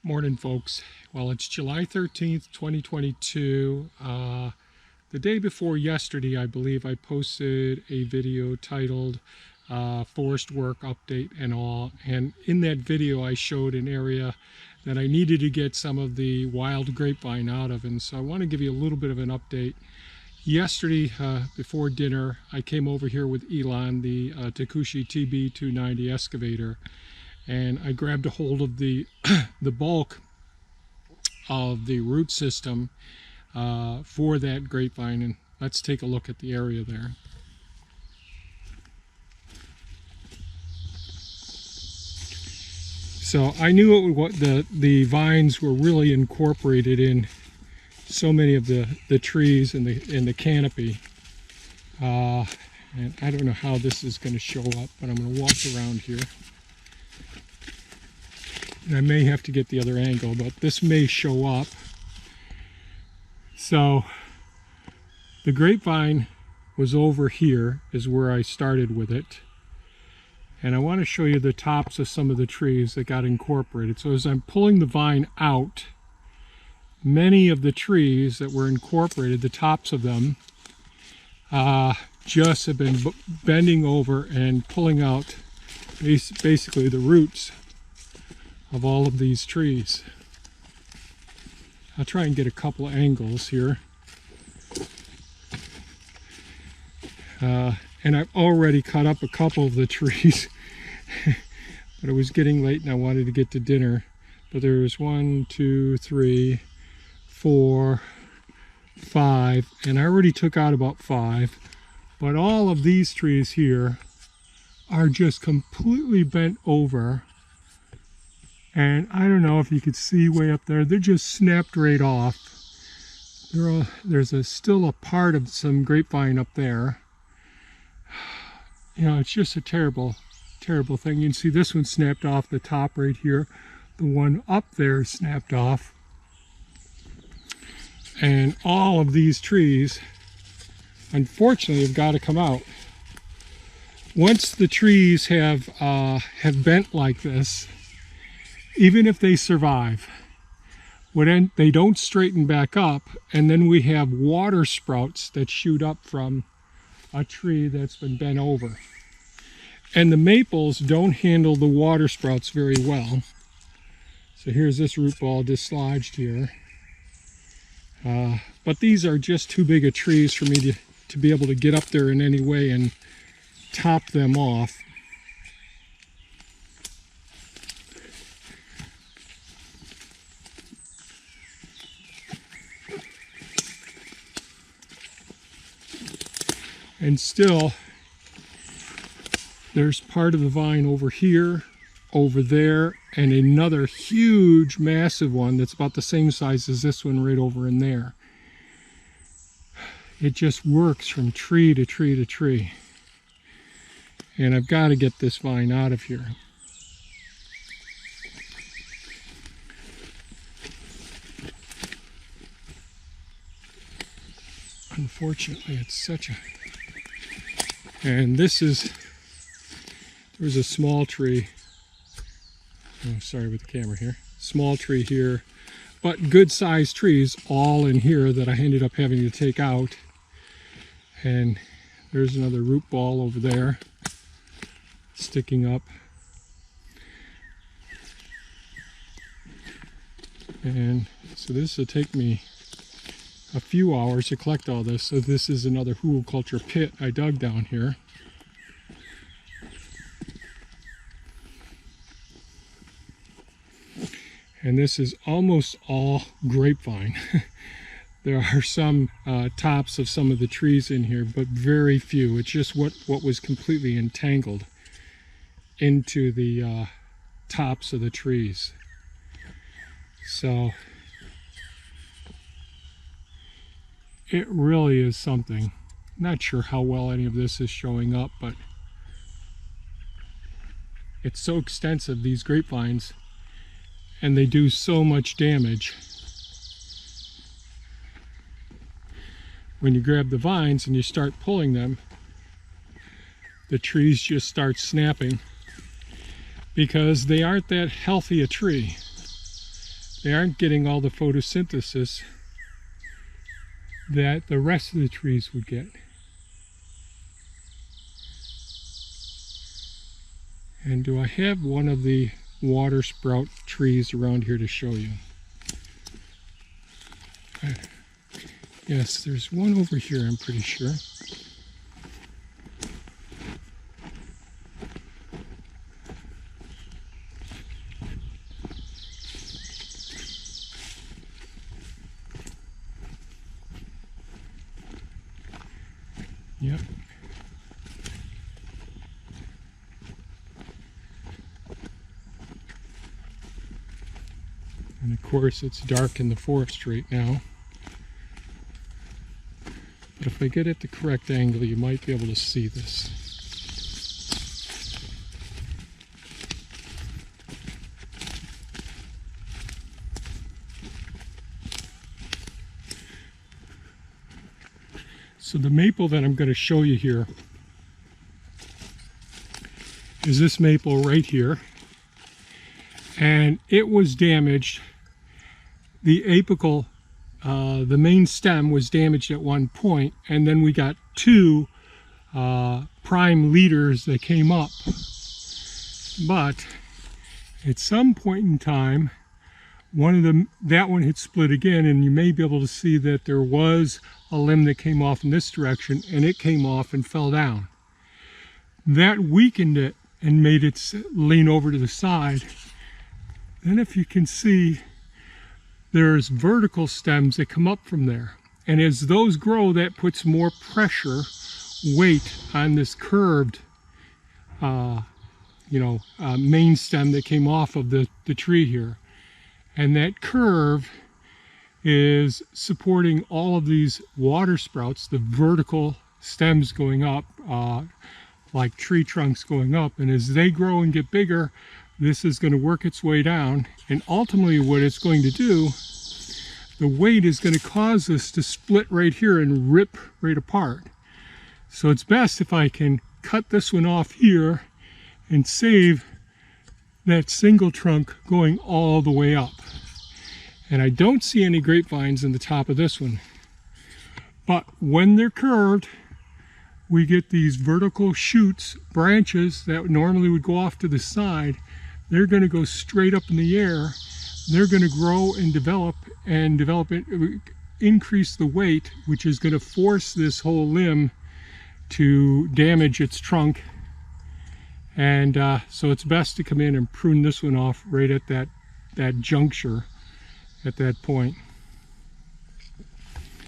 Morning, folks. Well, it's July 13th, 2022. The day before yesterday, I believe I posted a video titled Forest Work Update and all. And in that video, I showed an area that I needed to get some of the wild grapevine out of. And so I want to give you a little bit of an update. Yesterday, before dinner, I came over here with Elon, the Takushi TB290 excavator, and I grabbed a hold of the the bulk of the root system for that grapevine, and let's take a look at the area there. So I knew what the vines were really incorporated in so many of the trees in the canopy, and I don't know how this is going to show up, but I'm going to walk around here. And I may have to get the other angle, but this may show up. So the grapevine was over here, is where I started with it. And I want to show you the tops of some of the trees that got incorporated. So as I'm pulling the vine out, many of the trees that were incorporated, the tops of them, just have been bending over and pulling out basically the roots of all of these trees. I'll try and get a couple angles here. And I've already cut up a couple of the trees, but it was getting late and I wanted to get to dinner. But there's 1, 2, 3, 4, 5, and I already took out about 5. But all of these trees here are just completely bent over. And I don't know if you could see way up there, they're just snapped right off. There's still a part of some grapevine up there. You know, it's just a terrible, terrible thing. You can see this one snapped off the top right here. The one up there snapped off. And all of these trees, unfortunately, have got to come out. Once the trees have bent like this, even if they survive, when they don't straighten back up, and then we have water sprouts that shoot up from a tree that's been bent over. And the maples don't handle the water sprouts very well. So here's this root ball dislodged here. But these are just too big of trees for me to be able to get up there in any way and top them off. And still, there's part of the vine over here, over there, and another huge, massive one that's about the same size as this one right over in there. It just works from tree to tree to tree. And I've got to get this vine out of here. Unfortunately, it's such a... And this is, there's a small tree. Oh, sorry with the camera here. Small tree here, but good sized trees all in here that I ended up having to take out. And there's another root ball over there sticking up. And so this will take me a few hours to collect all this. So this is another hugelkultur pit I dug down here. And this is almost all grapevine. There are some tops of some of the trees in here, but very few. It's just what was completely entangled into the tops of the trees. So it really is something. Not sure how well any of this is showing up, but it's so extensive, these grapevines, and they do so much damage. When you grab the vines and you start pulling them, the trees just start snapping because they aren't that healthy a tree. they aren't getting all the photosynthesis that the rest of the trees would get. And do I have one of the water sprout trees around here to show you? Yes, there's one over here, I'm pretty sure. Yep. And of course it's dark in the forest right now. But if I get at the correct angle, you might be able to see this. So the maple that I'm going to show you here is this maple right here. And it was damaged. The apical, the main stem was damaged at one point, and then we got two prime leaders that came up. But at some point in time, one of them, that one had split again, and you may be able to see that there was a limb that came off in this direction, and it came off and fell down. That weakened it and made it lean over to the side. Then if you can see, there's vertical stems that come up from there. And as those grow, that puts more pressure, weight on this curved, main stem that came off of the tree here. And that curve is supporting all of these water sprouts, the vertical stems going up, like tree trunks going up. And as they grow and get bigger, this is going to work its way down. And ultimately what it's going to do, the weight is going to cause this to split right here and rip right apart. So it's best if I can cut this one off here and save that single trunk going all the way up. And I don't see any grapevines in the top of this one. But when they're curved, we get these vertical shoots, branches that normally would go off to the side. They're going to go straight up in the air. They're going to grow and develop it, increase the weight, which is going to force this whole limb to damage its trunk. And so it's best to come in and prune this one off right at that juncture, at that point.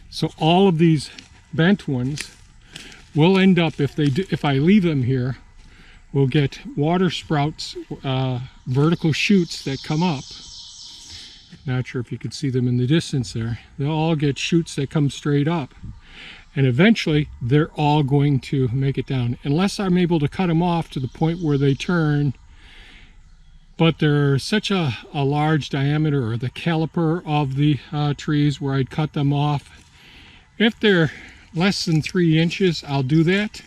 So all of these bent ones will end up, if I leave them here, we'll get water sprouts, vertical shoots that come up. Not sure if you could see them in the distance there. They'll all get shoots that come straight up. And eventually, they're all going to make it down. Unless I'm able to cut them off to the point where they turn. But they're such a large diameter, or the caliper of the trees, where I'd cut them off. If they're less than 3 inches, I'll do that.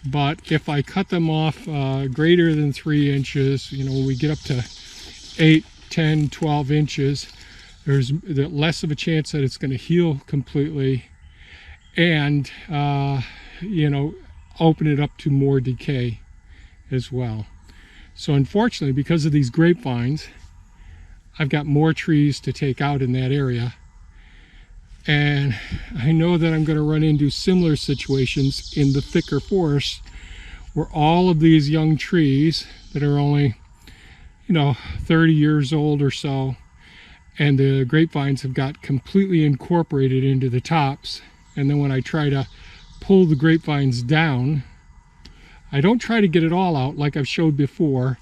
But if I cut them off greater than 3 inches, when we get up to 8, 10, 12 inches, there's less of a chance that it's going to heal completely and, open it up to more decay as well. So unfortunately, because of these grapevines, I've got more trees to take out in that area. And I know that I'm going to run into similar situations in the thicker forest where all of these young trees that are only 30 years old or so, and the grapevines have got completely incorporated into the tops. And then when I try to pull the grapevines down, I don't try to get it all out like I've showed before.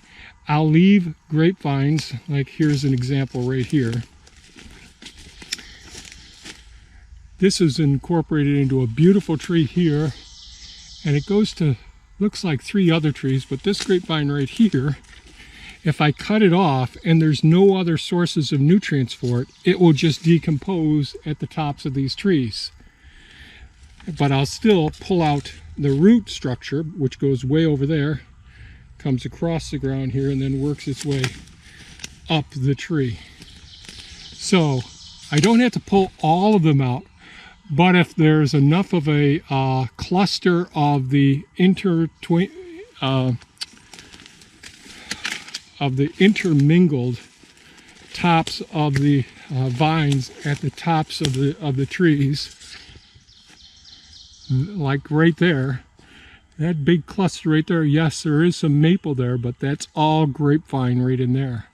I'll leave grapevines, like here's an example right here. This is incorporated into a beautiful tree here, and it goes to, looks like 3 other trees, but this grapevine right here, if I cut it off and there's no other sources of nutrients for it, it will just decompose at the tops of these trees. But I'll still pull out the root structure, which goes way over there, comes across the ground here, and then works its way up the tree. So I don't have to pull all of them out, but if there's enough of a cluster of the intermingled tops of the vines at the tops of the trees, like right there, that big cluster right there, yes, there is some maple there, but that's all grapevine right in there.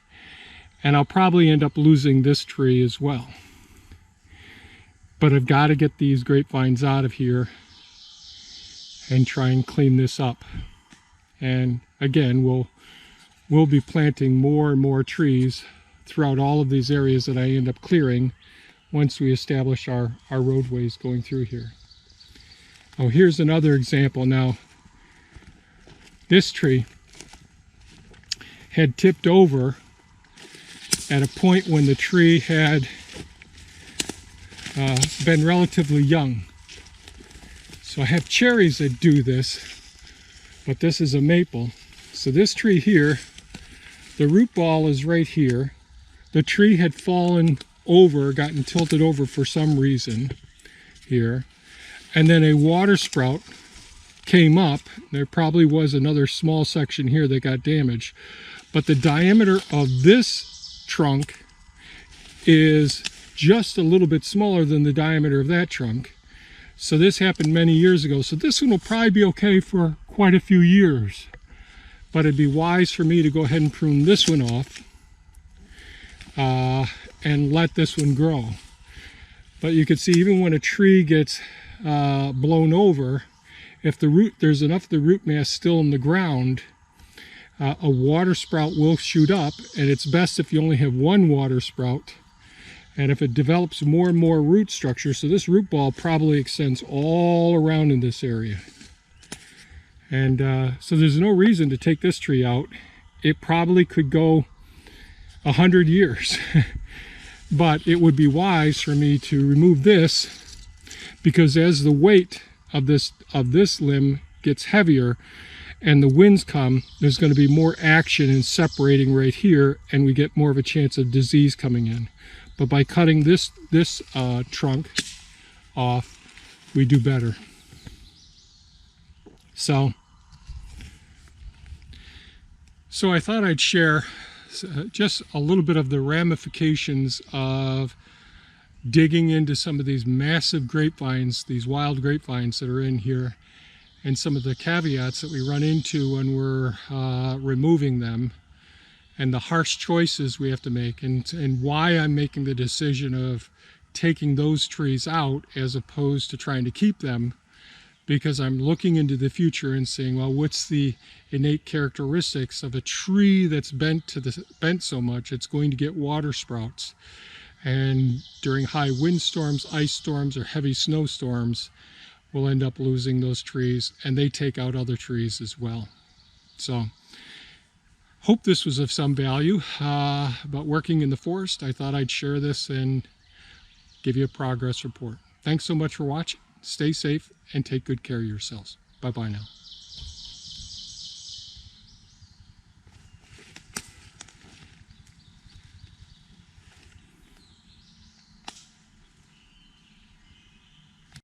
And I'll probably end up losing this tree as well. But I've got to get these grapevines out of here and try and clean this up. And again, we'll be planting more and more trees throughout all of these areas that I end up clearing once we establish our roadways going through here. Oh, here's another example. Now, this tree had tipped over at a point when the tree had been relatively young. So I have cherries that do this, but this is a maple. So this tree here, the root ball is right here. The tree had fallen over, gotten tilted over for some reason here. And then a water sprout came up. There probably was another small section here that got damaged. But the diameter of this trunk is just a little bit smaller than the diameter of that trunk. So this happened many years ago. So this one will probably be okay for quite a few years. But it'd be wise for me to go ahead and prune this one off and let this one grow. But you can see even when a tree gets blown over, if there's enough of the root mass still in the ground, a water sprout will shoot up, and it's best if you only have one water sprout. And if it develops more and more root structure, so this root ball probably extends all around in this area. And so there's no reason to take this tree out. It probably could go 100 years. But it would be wise for me to remove this, because as the weight of this limb gets heavier and the winds come, there's going to be more action in separating right here, and we get more of a chance of disease coming in. But by cutting this trunk off, we do better. So I thought I'd share just a little bit of the ramifications of digging into some of these massive grapevines, these wild grapevines that are in here, and some of the caveats that we run into when we're removing them, and the harsh choices we have to make, and why I'm making the decision of taking those trees out as opposed to trying to keep them, because I'm looking into the future and saying, well, what's the innate characteristics of a tree that's bent so much it's going to get water sprouts, and during high windstorms, ice storms, or heavy snowstorms, we'll end up losing those trees, and they take out other trees as well. So hope this was of some value about working in the forest. I thought I'd share this and give you a progress report. Thanks so much for watching. Stay safe and take good care of yourselves. Bye-bye now.